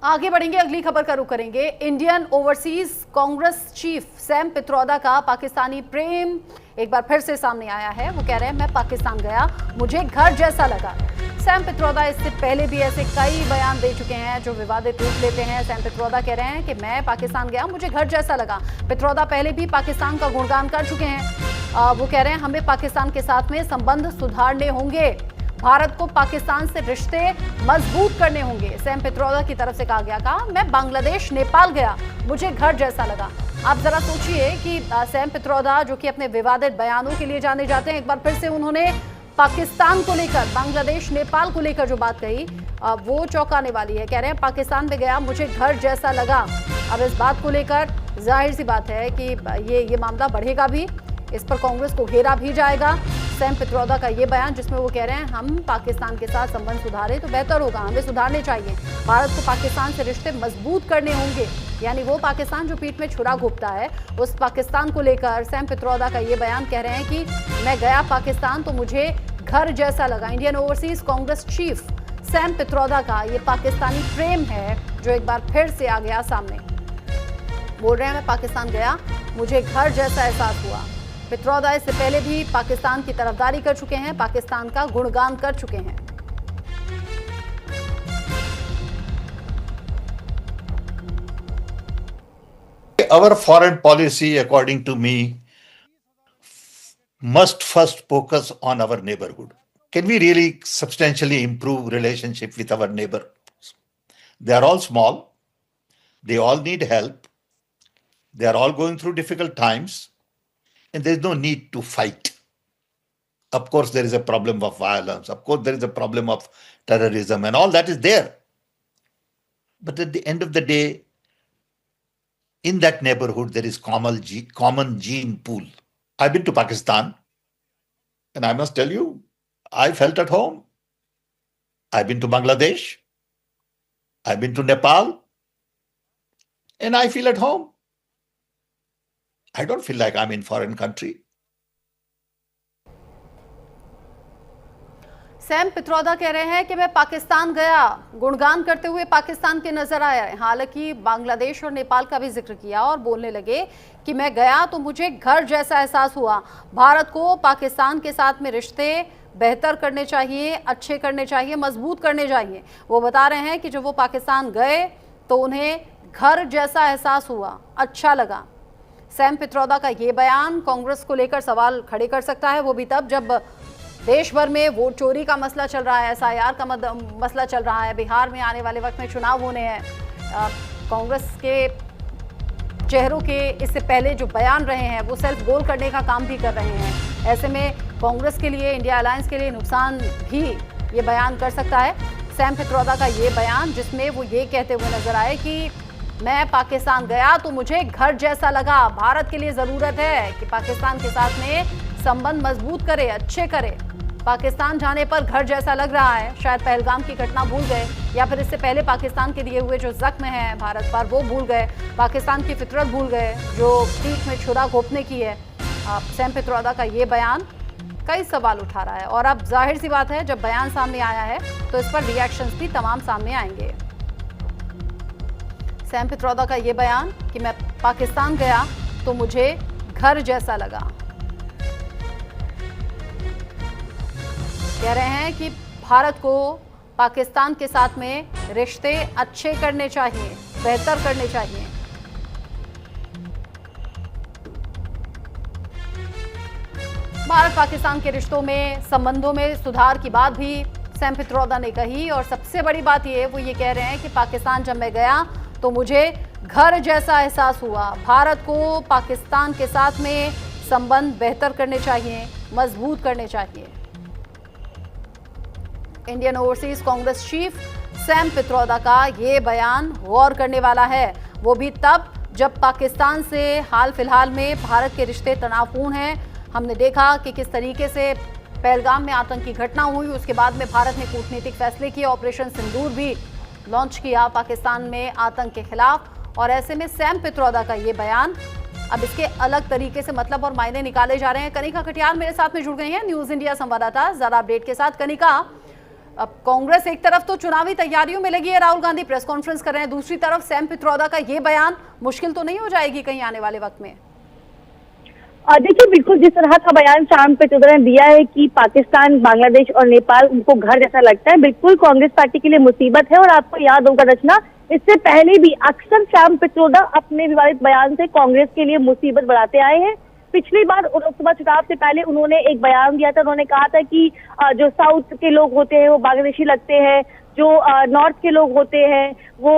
आगे बढ़ेंगे, अगली खबर का रुख करेंगे। Indian overseas Congress chief Sam Pitroda का पाकिस्तानी प्रेम एक बार फिर से सामने आया है। वो कह रहे हैं मैं पाकिस्तान गया, मुझे घर जैसा लगा। सैम पित्रोदा इससे पहले भी ऐसे कई बयान दे चुके हैं जो विवादित रूप लेते हैं। सैम पित्रोदा कह रहे हैं कि मैं पाकिस्तान गया, मुझे घर जैसा लगा। पित्रोदा पहले भी पाकिस्तान का गुणगान कर चुके हैं। वो कह रहे हैं हमें पाकिस्तान के साथ में संबंध सुधारने होंगे, भारत को पाकिस्तान से रिश्ते मजबूत करने होंगे। सैम पित्रोदा की तरफ से कहा गया मैं बांग्लादेश नेपाल गया, मुझे घर जैसा लगा। आप जरा सोचिए कि सैम पित्रोदा जो कि अपने विवादित बयानों के लिए जाने जाते हैं, एक बार फिर से उन्होंने पाकिस्तान को लेकर, बांग्लादेश नेपाल को लेकर जो बात कही वो चौंकाने वाली है। कह रहे हैं पाकिस्तान में गया, मुझे घर जैसा लगा। अब इस बात को लेकर जाहिर सी बात है कि ये मामला बढ़ेगा भी, इस पर कांग्रेस को घेरा भी जाएगा। सैम पित्रोदा का ये बयान जिसमें वो कह रहे हैं हम पाकिस्तान के साथ संबंध सुधारें तो बेहतर होगा, हमें सुधारने चाहिए, भारत को पाकिस्तान से रिश्ते मजबूत करने होंगे। यानी वो पाकिस्तान जो पीठ में छुरा घोंपता है, उस पाकिस्तान को लेकर सैम पित्रोदा का ये बयान कह रहे हैं कि मैं गया पाकिस्तान तो मुझे घर जैसा लगा। Indian overseas Congress chief Sam Pitroda का ये पाकिस्तानी प्रेम है जो एक बार फिर से आ गया सामने। बोल रहे हैं मैं पाकिस्तान गया, मुझे घर जैसा एहसास हुआ। पित्रोदा इससे पहले भी पाकिस्तान की तरफदारी कर चुके हैं, पाकिस्तान का गुणगान कर चुके हैं। Our foreign policy, according to me, must first focus on our neighborhood. Can we really substantially improve relationship with our neighbors? They are all small. They all need help. They are all going through difficult times. And there's no need to fight. Of course, there is a problem of violence. Of course, there is a problem of terrorism and all that is there. But at the end of the day, in that neighborhood, there is common gene pool. I've been to Pakistan, and I must tell you, I felt at home. I've been to Bangladesh. I've been to Nepal, and I feel at home. I don't feel like I'm in foreign country. Sam Pitroda कह रहे हैं कि मैं पाकिस्तान गया, गुणगान करते हुए पाकिस्तान के नजर आया। हालांकि बांग्लादेश और नेपाल का भी जिक्र किया और बोलने लगे कि मैं गया तो मुझे घर जैसा एहसास हुआ, भारत को पाकिस्तान के साथ में रिश्ते बेहतर करने चाहिए, अच्छे करने चाहिए, मजबूत करने चाहिए। वो बता रहे हैं कि जब वो पाकिस्तान गए तो उन्हें घर जैसा एहसास हुआ, अच्छा लगा। सैम पित्रोदा का ये बयान कांग्रेस को लेकर सवाल खड़े कर सकता है, वो भी तब जब देश भर में वोट चोरी का मसला चल रहा है, SIR का मसला चल रहा है, बिहार में आने वाले वक्त में चुनाव होने हैं। कांग्रेस के चेहरों के इससे पहले जो बयान रहे हैं वो सेल्फ गोल करने का काम भी कर रहे हैं। ऐसे में कांग्रेस के लिए, इंडिया अलायंस के लिए नुकसान भी ये बयान कर सकता है। सैम पित्रोदा का ये बयान जिसमें वो ये कहते हुए नजर आए कि मैं पाकिस्तान गया तो मुझे घर जैसा लगा, भारत के लिए ज़रूरत है कि पाकिस्तान के साथ में संबंध मजबूत करे, अच्छे करे। पाकिस्तान जाने पर घर जैसा लग रहा है, शायद पहलगाम की घटना भूल गए या फिर इससे पहले पाकिस्तान के दिए हुए जो जख्म हैं भारत पर वो भूल गए, पाकिस्तान की फितरत भूल गए जो पीठ में छुरा घोंपने की है। सैम पित्रोदा का ये बयान कई सवाल उठा रहा है और अब जाहिर सी बात है जब बयान सामने आया है तो इस पर रिएक्शंस भी तमाम सामने आएंगे। सैम पित्रोदा का ये बयान कि मैं पाकिस्तान गया तो मुझे घर जैसा लगा। कह रहे हैं कि भारत को पाकिस्तान के साथ में रिश्ते अच्छे करने चाहिए, बेहतर करने चाहिए। भारत पाकिस्तान के रिश्तों में, संबंधों में सुधार की बात भी सैम पित्रोदा ने कही और सबसे बड़ी बात वो ये कह रहे हैं कि पाकिस्तान जब मैं गया तो मुझे घर जैसा एहसास हुआ, भारत को पाकिस्तान के साथ में संबंध बेहतर करने चाहिए, मजबूत करने चाहिए। Indian overseas Congress chief Sam Pitroda का ये बयान गौर करने वाला है, वो भी तब जब पाकिस्तान से हाल फिलहाल में भारत के रिश्ते तनावपूर्ण हैं। हमने देखा कि किस तरीके से पहलगाम में आतंकी घटना हुई, उसके बाद में भारत ने कूटनीतिक फैसले किए, ऑपरेशन सिंदूर भी लॉन्च किया पाकिस्तान में आतंक के खिलाफ। और ऐसे में सैम पित्रोदा का ये बयान, अब इसके अलग तरीके से मतलब और मायने निकाले जा रहे हैं। कनिका कटियार मेरे साथ में जुड़ गई हैं, न्यूज़ इंडिया संवाददाता, ज़्यादा अपडेट के साथ। कनिका, अब कांग्रेस एक तरफ तो चुनावी तैयारियों में लगी है, राहुल गांधी प्रेस कॉन्फ्रेंस कर रहे हैं, दूसरी तरफ सैम पित्रोदा का ये बयान, मुश्किल तो नहीं हो जाएगी कहीं आने वाले वक्त में? देखिए, बिल्कुल जिस तरह का बयान सैम पित्रोदा ने दिया है कि पाकिस्तान, बांग्लादेश और नेपाल उनको घर जैसा लगता है, बिल्कुल कांग्रेस पार्टी के लिए मुसीबत है। और आपको याद होगा रचना, इससे पहले भी अक्सर सैम पित्रोदा अपने विवादित बयान से कांग्रेस के लिए मुसीबत बढ़ाते आए हैं। पिछली बार लोकसभा चुनाव से पहले उन्होंने एक बयान दिया था, उन्होंने कहा था कि जो साउथ के लोग होते हैं वो बांग्लादेशी लगते हैं, जो नॉर्थ के लोग होते हैं वो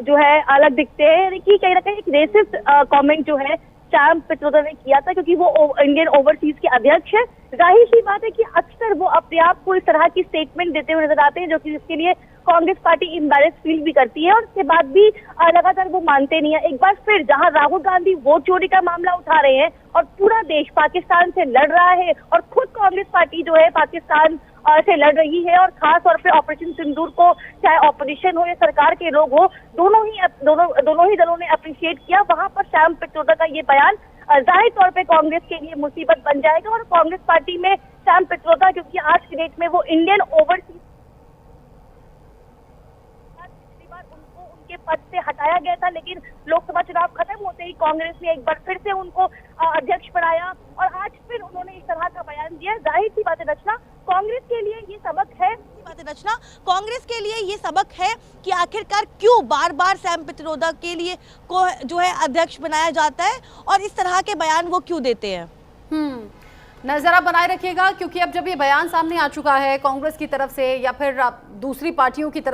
जो है अलग दिखते हैं, यानी कि कहीं ना कहीं एक रेसिस्ट कमेंट जो है सैम पित्रोदा ने किया था, क्योंकि वो इंडियन ओवरसीज के अध्यक्ष है। जाहिर सी बात है कि अक्सर वो अपने आप को इस तरह की स्टेटमेंट देते हुए नजर आते हैं, जो कि जिसके लिए कांग्रेस पार्टी एम्बैरेस फील भी करती है, और उसके बाद भी लगातार वो मानते नहीं है। एक बार फिर जहां राहुल गांधी वोट चोरी का मामला उठा रहे हैं और पूरा देश पाकिस्तान से लड़ रहा है, और खुद कांग्रेस पार्टी जो है पाकिस्तान से लड़ रही है, और खास तौर पे ऑपरेशन सिंदूर को चाहे ऑपोजिशन हो या सरकार के लोग हो, दोनों ही दलों ने अप्रिशिएट किया। वहां पर सैम पित्रोदा का ये बयान जाहिर तौर पे कांग्रेस के लिए मुसीबत बन जाएगा, और कांग्रेस पार्टी में सैम पित्रोदा, क्योंकि आज की डेट में वो इंडियन ओवरसीज, पिछली बार उनको उनके पद से हटाया गया था, लेकिन लोकसभा चुनाव खत्म होते ही कांग्रेस ने एक बार फिर से उनको अध्यक्ष बनाया, और आज फिर उन्होंने इस तरह का बयान दिया। जाहिर सी बात है रचना, कांग्रेस के लिए ये सबक है, कांग्रेस के लिए ये सबक है कि आखिरकार क्यों बार बार सैम पित्रोदा के लिए को जो है अध्यक्ष बनाया जाता है, और इस तरह के बयान वो क्यों देते हैं। नजर आप बनाए रखिएगा, क्योंकि अब जब ये बयान सामने आ चुका है कांग्रेस की तरफ से या फिर दूसरी पार्टियों की तरफ